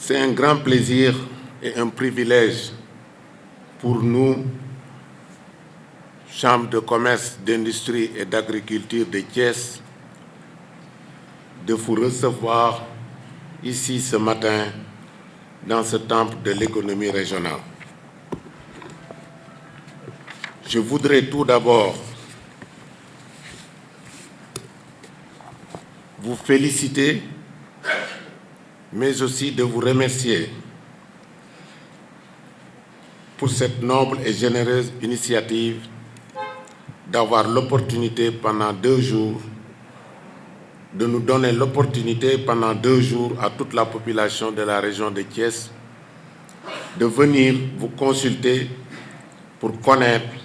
C'est un grand plaisir et un privilège pour nous, Chambre de commerce, d'industrie et d'agriculture de Thiès, de vous recevoir ici ce matin dans ce temple de l'économie régionale. Je voudrais tout d'abord vous féliciter, mais aussi de vous remercier pour cette noble et généreuse initiative d'avoir l'opportunité pendant 2 jours, de nous donner l'opportunité pendant 2 jours à toute la population de la région de Thiès de venir vous consulter pour connaître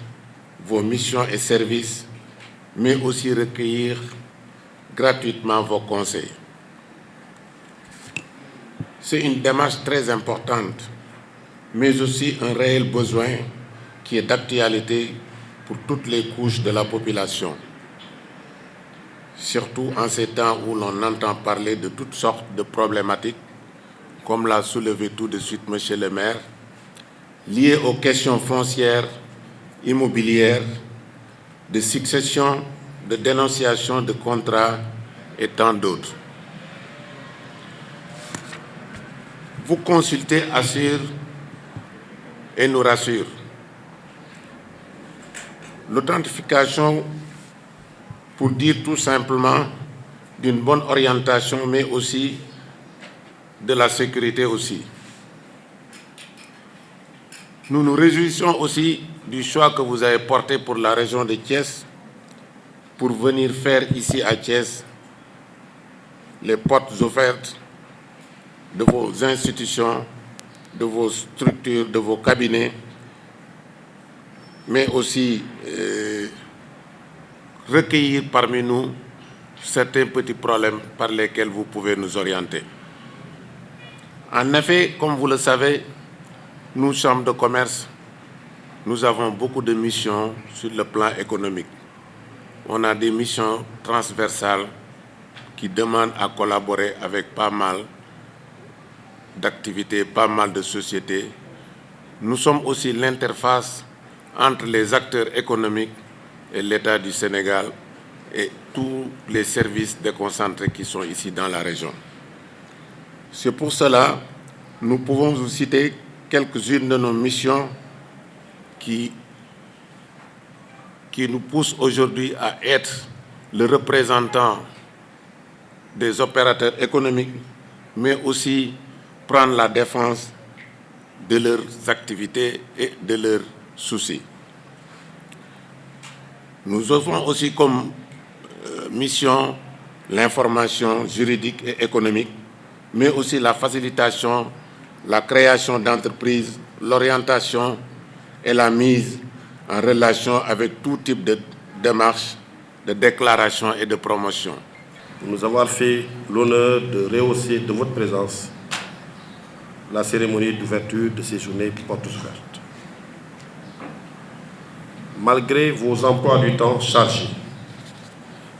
vos missions et services, mais aussi recueillir gratuitement vos conseils. C'est une démarche très importante, mais aussi un réel besoin qui est d'actualité pour toutes les couches de la population, surtout en ces temps où l'on entend parler de toutes sortes de problématiques, comme l'a soulevé tout de suite Monsieur le maire, liées aux questions foncières, immobilières, de succession, de dénonciation de contrats et tant d'autres. Vous consultez, assure et nous rassure. L'authentification, pour dire tout simplement d'une bonne orientation, mais aussi de la sécurité aussi. Nous nous réjouissons aussi du choix que vous avez porté pour la région de Thiès, pour venir faire ici à Thiès les portes ouvertes de vos institutions, de vos structures, de vos cabinets, mais aussi recueillir parmi nous certains petits problèmes par lesquels vous pouvez nous orienter. En effet, comme vous le savez, nous, Chambre de commerce, nous avons beaucoup de missions sur le plan économique. On a des missions transversales qui demandent à collaborer avec pas mal d'activités, pas mal de sociétés. Nous sommes aussi l'interface entre les acteurs économiques et l'État du Sénégal et tous les services déconcentrés qui sont ici dans la région. C'est pour cela que nous pouvons vous citer quelques-unes de nos missions qui nous poussent aujourd'hui à être le représentant des opérateurs économiques, mais aussi prendre la défense de leurs activités et de leurs soucis. Nous offrons aussi comme mission l'information juridique et économique, mais aussi la facilitation, la création d'entreprises, l'orientation et la mise en relation avec tout type de démarches, de déclaration et de promotion. Pour nous avoir fait l'honneur de rehausser de votre présence la cérémonie d'ouverture de ces journées portes ouvertes. Malgré vos emplois du temps chargés,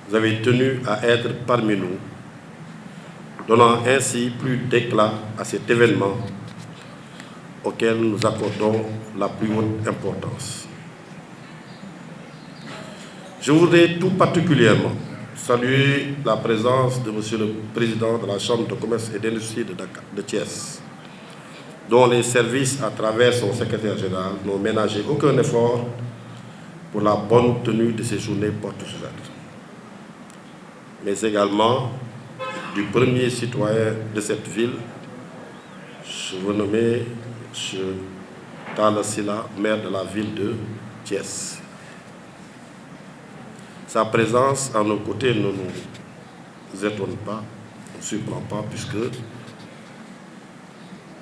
vous avez tenu à être parmi nous, donnant ainsi plus d'éclat à cet événement auquel nous accordons la plus haute importance. Je voudrais tout particulièrement saluer la présence de Monsieur le Président de la Chambre de commerce et d'industrie de Thiès, dont les services, à travers son secrétaire général, n'ont ménagé aucun effort pour la bonne tenue de ces journées portes ouvertes, mais également du premier citoyen de cette ville, je veux nommer M. Talla Sylla, maire de la ville de Thiès. Sa présence à nos côtés ne nous étonne pas, ne surprend pas, puisque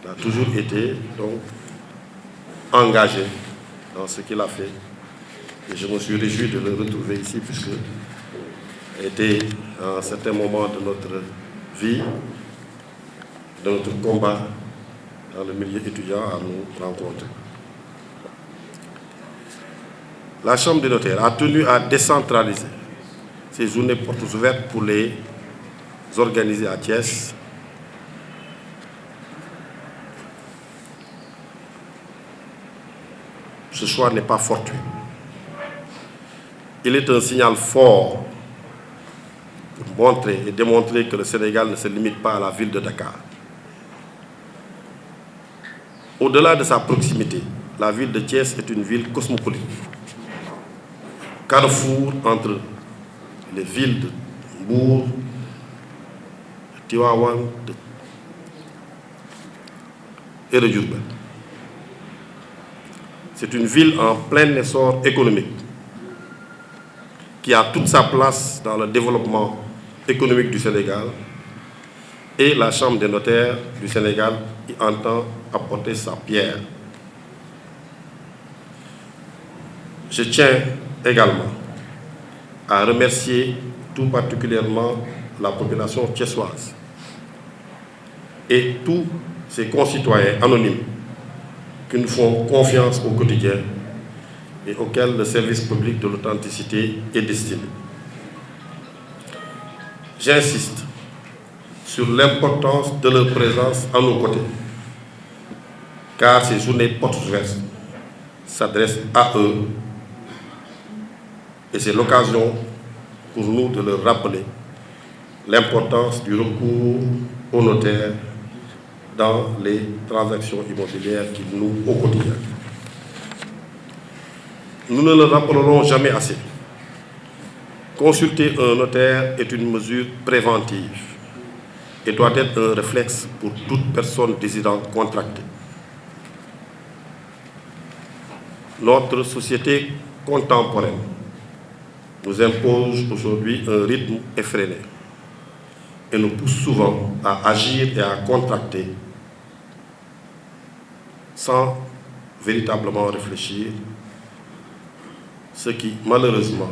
il a toujours été donc engagé dans ce qu'il a fait. Et je me suis réjoui de le retrouver ici, puisque il était à un certain moment de notre vie, de notre combat dans le milieu étudiant à nous rencontrer. La Chambre des notaires a tenu à décentraliser ces journées portes ouvertes pour les organiser à Thiès ce choix n'est pas fortuit. Il est un signal fort pour montrer et démontrer que le Sénégal ne se limite pas à la ville de Dakar. Au-delà de sa proximité, la ville de Thiès est une ville cosmopolite, carrefour entre les villes de Mbour, de Tivaouane et de Diourbel. C'est une ville en plein essor économique qui a toute sa place dans le développement économique du Sénégal, et la Chambre des notaires du Sénégal y entend apporter sa pierre. Je tiens également à remercier tout particulièrement la population thiessoise et tous ses concitoyens anonymes qui nous font confiance au quotidien et auxquels le service public de l'authenticité est destiné. J'insiste sur l'importance de leur présence à nos côtés, car ces journées portes ouvertes s'adressent à eux et c'est l'occasion pour nous de leur rappeler l'importance du recours aux notaires dans les transactions immobilières qu'ils nouent au quotidien. Nous ne le rappellerons jamais assez. Consulter un notaire est une mesure préventive et doit être un réflexe pour toute personne désirant contracter. Notre société contemporaine nous impose aujourd'hui un rythme effréné et nous pousse souvent à agir et à contracter sans véritablement réfléchir, ce qui malheureusement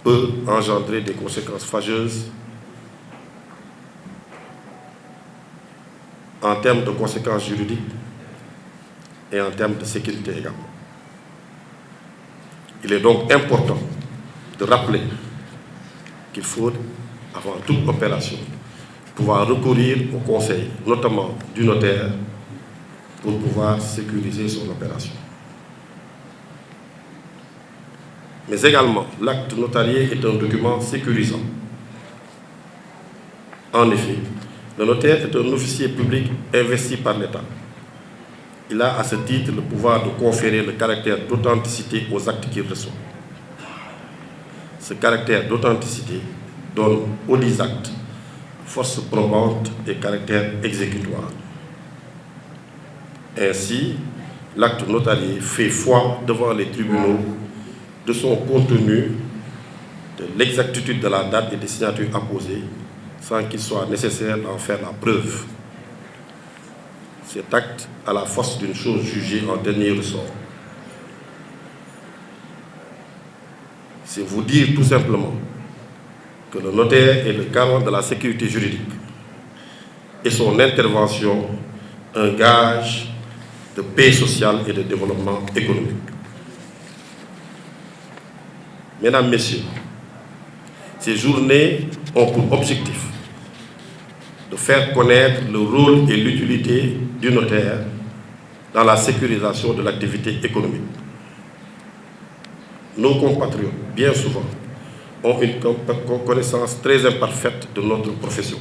peut engendrer des conséquences fâcheuses en termes de conséquences juridiques et en termes de sécurité également. Il est donc important de rappeler qu'il faut, avant toute opération, pouvoir recourir au conseil, notamment du notaire, pour pouvoir sécuriser son opération. Mais également, l'acte notarié est un document sécurisant. En effet, le notaire est un officier public investi par l'État. Il a à ce titre le pouvoir de conférer le caractère d'authenticité aux actes qu'il reçoit. Ce caractère d'authenticité donne aux 10 actes force probante et caractère exécutoire. Ainsi, l'acte notarié fait foi devant les tribunaux de son contenu, de l'exactitude de la date et des signatures apposées, sans qu'il soit nécessaire d'en faire la preuve. Cet acte a la force d'une chose jugée en dernier ressort. C'est vous dire tout simplement que le notaire est le garant de la sécurité juridique et son intervention un gage de paix sociale et de développement économique. Mesdames, Messieurs, ces journées ont pour objectif de faire connaître le rôle et l'utilité du notaire dans la sécurisation de l'activité économique. Nos compatriotes, bien souvent, ont une connaissance très imparfaite de notre profession.